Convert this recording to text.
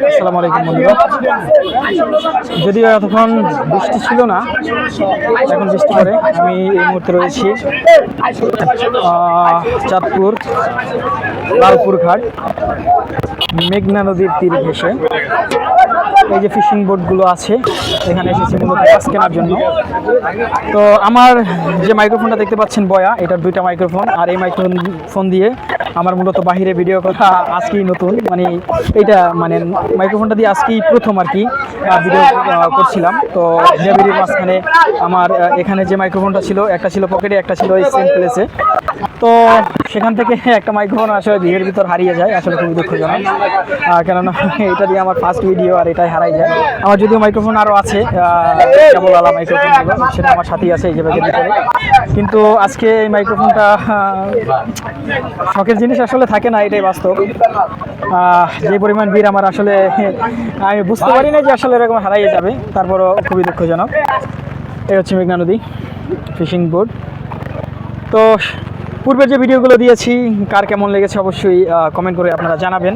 আসসালামু আলাইকুম বন্ধুরা। যদিও এতক্ষণ বৃষ্টি ছিল না, এখন বৃষ্টি পড়ে। আমি এই মুহূর্তে রয়েছি চাঁদপুর লালপুর ঘাট, মেঘনা নদীর তীর ঘেঁষে। এই যে ফিশিং বোটগুলো আছে, এখানে এসেছি মূলত মাছ কেনার জন্য। তো আমার যে মাইক্রোফোনটা দেখতে পাচ্ছেন বয়া, এটার দুইটা মাইক্রোফোন, আর এই মাইক্রোফোন দিয়ে আমার মূলত বাহিরে ভিডিও করা আজকেই নতুন, মানে এইটা মানে মাইক্রোফোনটা দিয়ে আজকেই প্রথম আর কি ভিডিও করছিলাম। তো ভিডিওর মাঝখানে আমার এখানে যে মাইক্রোফোনটা ছিল, একটা ছিল পকেটে, একটা ছিল এই সেম প্লেসে। তো সেখান থেকে একটা মাইক্রোফোন আসলে ভিড়ের ভিতর হারিয়ে যায়, আসলে খুবই দুঃখজনক। কেননা এটা দিয়ে আমার ফার্স্ট ভিডিও, আর এটাই হারাই যায়। আমার যদিও মাইক্রোফোন আরও আছে, কেবল আলা মাইক্রোফোনগুলো, সেটা আমার সাথেই আছে এই যে ব্যাগের ভিতরে। কিন্তু আজকে এই মাইক্রোফোনটা শখের জিনিস আসলে থাকে না, এটাই বাস্তব। যে পরিমাণ ভিড় আমার আসলে আমি বুঝতে পারি না যে আসলে এরকম হারাইয়ে যাবে, তারপরও খুবই দুঃখজনক। এই হচ্ছে মেঘনা নদী ফিশিং বোট। তো পূর্বের যে ভিডিওগুলো দিয়েছি কার কেমন লেগেছে অবশ্যই কমেন্ট করে আপনারা জানাবেন।